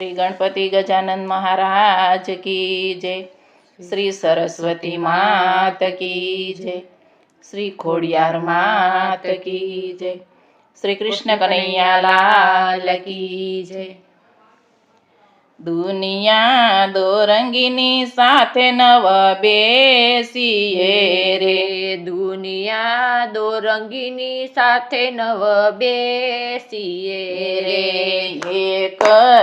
श्री गणपति गजानन महाराज की जय। श्री सरस्वती मात की जय। श्री खोडियार मात की जय। श्री कृष्ण कन्हैया लाल की जय। दुनिया दो रंगीनी साथे नव बेसीए रे। दुनिया दो रंगीनी साथे नव बेसीए रे। एक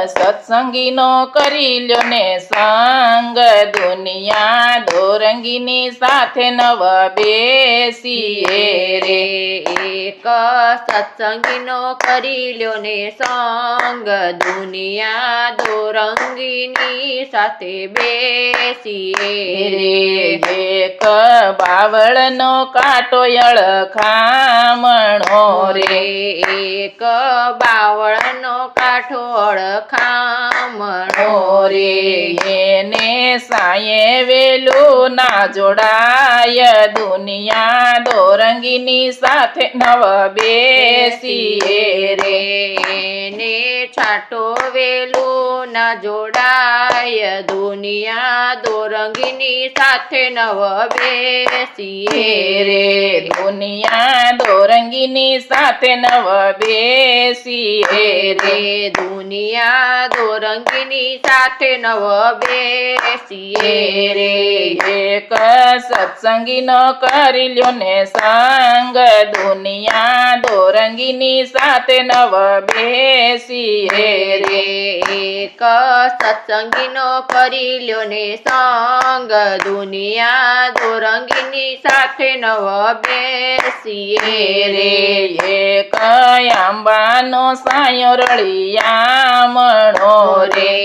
सत्संगीनो करी ल्यो ने संग। दुनिया दो रंगीनी साथे नव बेसीए रे। एक सत्संगीनो करी ल्यो ने संग। दुनिया दो रंगीनी साथे बेसीए रे। एक बावळनो काटो अळखामणो रे। एक बावळनो काठो अळखामणो रे। એને સાયે વેલું ના જોડાય। દુનિયા દો રંગીની સાથે નવ બેસીએ રે। ને છાટો વેલું ના જોડાય। દુનિયા દો રંગીની સાથે નવ બેસીએ રે। દુનિયા દો રંગીની સાથે નવ બેસીએ રે। દુનિયા દો રંગીની સાથે નવ બેસીએ રે। એક સત્સંગીનો કરી લ્યો ને સંગ। દુનિયા દો રંગીની સાથે નવ બેસીએ રે। એક સત્સંગીનો કરી લ્યો ને સંગ। દુનિયા દો રંગીની સાથે નવ બેસીએ રે। એક આંબાનો સાયો રળિયામણો રે।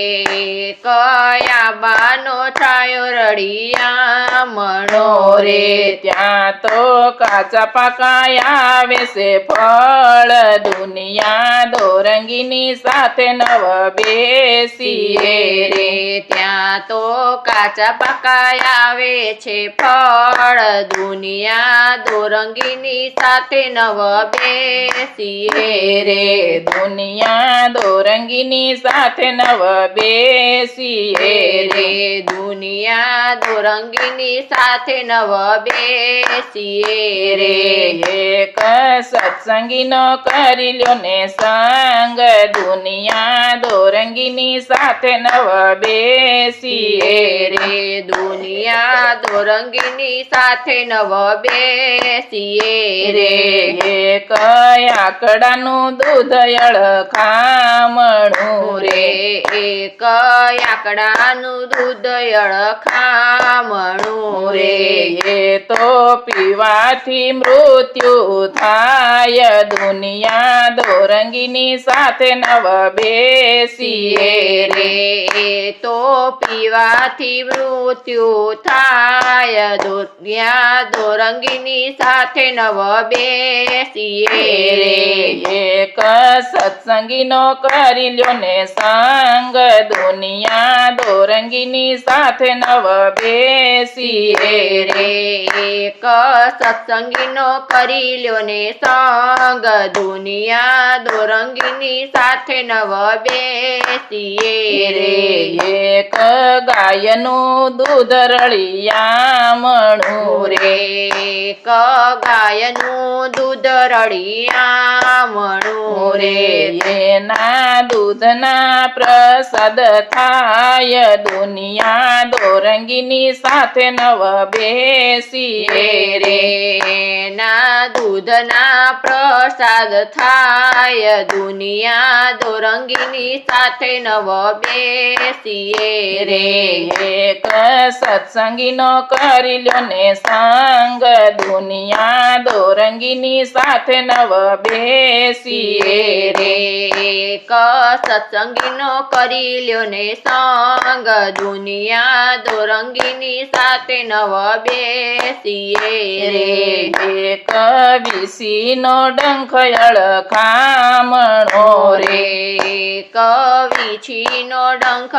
કયાબાનો છાયો રળિયામણો રે। ત્યાં તો કાચા પાકા આવે છે ફળ। દુનિયા દો રંગીની સાથે નવ બેસીએ રે। ત્યાં તો કાચા પાકા આવે છે ફળ। દુનિયા દો રંગીની સાથે નવ બેસીએ રે। દુનિયા દો રંગીની સાથે નવ બેસીએ રે। દુનિયા દો રંગીની સાથે નવ બેસીએ રે। એક સત્સંગીનો કરી લ્યો ને સંગ। દુનિયા દો રંગીની સાથે નવ બેસીએ રે। દુનિયા દો રંગીની સાથે નવ બેસીએ રે। એક આકડાનું દૂધ અળખામણું રે। એક આકડાનું દૂધ અળખામણું રે। એ તો પીવાથી મૃત્યુ થાય। દુનિયા દો રંગીની સાથે નવ બેસીએ રે। તો પીવાથી મૃત્યુ થાય। દુનિયા દો રંગીની સાથે નવ બેસીએ રે। એક સત્સંગીનો કરી લ્યો ને સંગ। દુનિયા દો રંગીની સાથે નવ બેસીએ રે। એક સત્સંગીનો કરી લ્યો ને સંગ। દુનિયા દો રંગીની સાથે નવ બેસીએ રે। એક ગાયનું દૂધ રળિયામણું રે। એક ગાયનું દૂધ રળિયામણું રે। એના દૂધના પ્રસાદ થાય। દુનિયા દો રંગીની સાથે નવ બેસીએ રે। ના દૂધના પ્રસાદ થાય। દુનિયા દો રંગીની સાથે નવ બેસીએ રે। એક સત્સંગીનો કરી લ્યો ને સંગ। દુનિયા દો રંગીની સાથે નવ બેસીએ રે। એક સત્સંગીનો કરી લ્યો ને સંગ। દુનિયા દો રંગીની સાથે નવ બેસીએ રે। એક વિસીનો ડંખ અળખામણો રે। એક વીછીનો ડંખ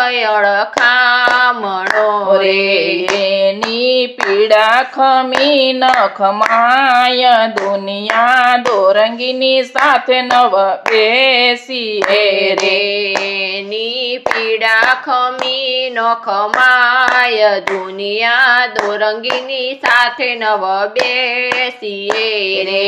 અળખામણો રે એની પીડા ખમી ન ખમાય દુનિયા દોરંગીની સાથે નવ બેસીએ રે ની પીડા ખમી ન ખમાય દુનિયા દોરંગીની સાથે નવ બેસીએ રે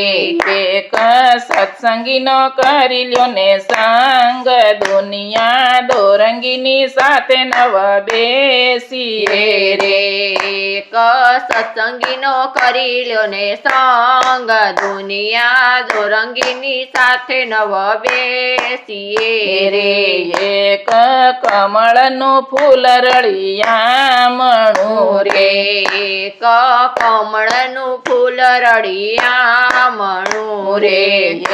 એક સત્સંગીનો કરી લ્યો ને સંગ દુનિયા દોરંગીની સાથે નવ બેસીએ રે એક સત્સંગીનો કરી લ્યો ને સંગ દુનિયા દોરંગીની સાથે નવ બેસીએ રે એક કમળનું ફૂલ રળિયામણું રે એક કમળનું ફૂલ રળિયામણું રે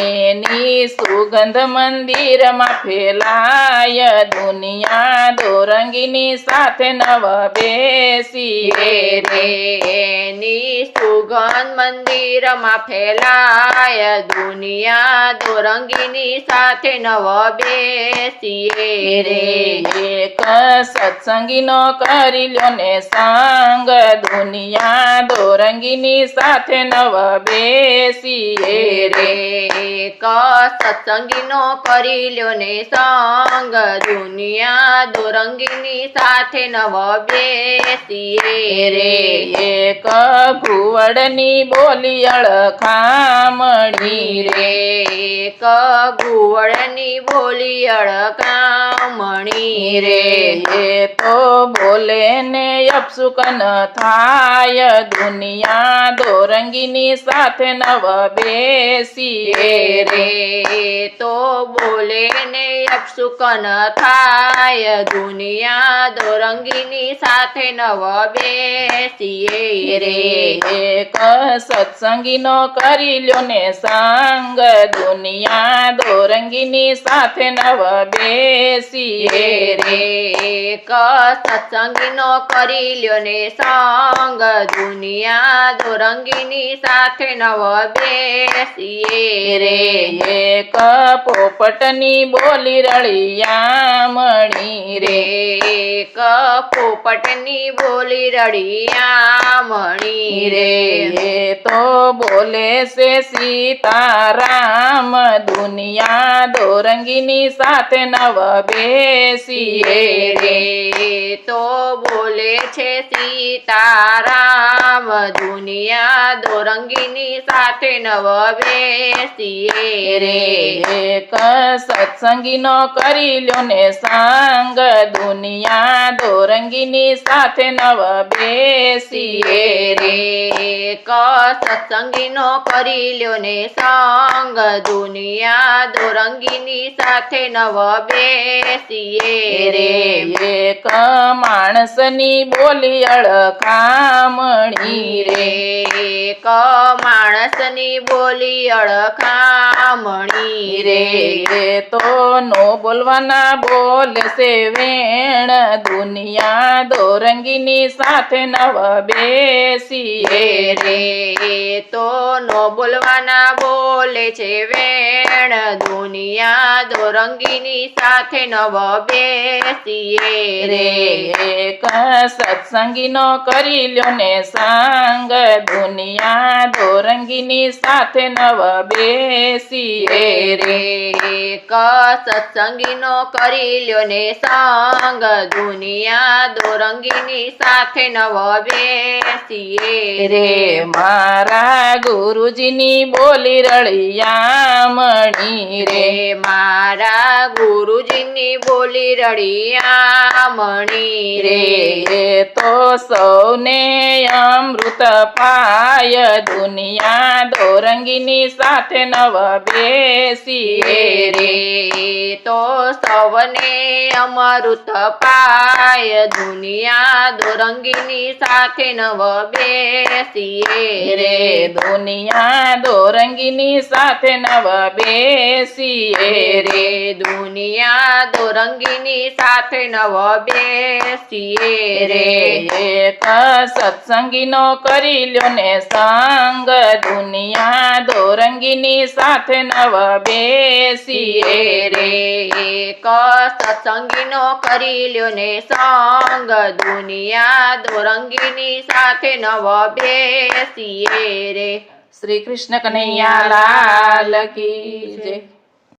એની સુગંધ મંદિરમાં ફેલાય દુનિયા દોરંગીની સાથે નવ બેસીએ રે એની સુગંધ મંદિરમાં ફેલાય દુનિયા દોરંગીની સાથે નવ બેસીએ રે એક સત્સંગીનો કરી લ્યો ને સંગ દુનિયા દોરંગીની સાથે નવ બેસીએ રે એક સત્સંગીનો કરી લ્યો ને સંગ દુનિયા દોરંગીની સાથે નવ બેસીએ રે એક ઘુવડની બોલી અળખામણી રે એક ઘુવડની બોલી અળખામણી રે એ તો બોલે ને અપસુકન થાય દુનિયા દોરંગીની સાથે નવ બેસીએ રે તો બોલે ને અપસુકન થાય દુનિયા દોરંગીની સાથે નવ બેસીએ રે એક સત્સંગીનો કરી લ્યો ને સંગ દુનિયા દોરંગીની સાથે નવ બેસીએ રે એક સત્સંગીનો કરી લ્યો ને સંગ દુનિયા દોરંગીની સાથે નવ બેસીએ રે એક પોપટની બોલી રળિયામણી રે એક પોપટની બોલી રળિયામણી રે એ તો બોલે છે સીતારામ દુનિયા દોરંગીની સાથે નવ બેસીએ રે તો બોલે છે સીતારામ દુનિયા દોરંગીની સાથે નવ બેસીએ રે એક સત્સંગીનો કરી લ્યો ને સંગ દુનિયા દોરંગીની સાથે નવ બેસીએ રે એક સત્સંગીનો કરી લ્યો ને સંગ દુનિયા દોરંગીની સાથે નવ બેસીએ રે એક માણસની બોલી અળખામણી રે એક માણસની બોલી અળખામણી રે એ તો નો બોલવાના બોલે છે વેણ દુનિયા દોરંગીની સાથે નવ બેસીએ રે તો નો બોલવાના બોલે છે વેણ દુનિયા દોરંગીની સાથે નવ બેસીએ રે એક સત્સંગીનો કરી લ્યો ને સંગ દુનિયા દોરંગીની સાથે નવ બેસીએ રે એક સત્સંગીનો કરી લ્યો ને સંગ દુનિયા દોરંગીની સાથે નવ બેસીએ રે મારા ગુરુજીની બોલી રળિયામણી રે મારા ગુરુજીની બોલી રળિયામણી રે એ તો સૌને અમૃત પાય દુનિયા દોરંગીની સાથે નવ બેસીએ રે તો સૌને અમૃત પાય દુનિયા દોરંગીની સાથે નવ બેસીએ રે દુનિયા દોરંગીની સાથે નવ બેસીએ રે દુનિયા દોરંગીની સાથે નવ બેસીએ રે એક સત્સંગીનો સત્સંગીનો કરી લ્યો ને સંગ દુનિયા દોરંગીની સાથે નવ બેસીએ રે એક સત્સંગીનો કરી લ્યો ને સંગ દુનિયા દોરંગીની સાથે નવ બેસીએ રે. શ્રી કૃષ્ણ કનૈયા લાલ કી જય.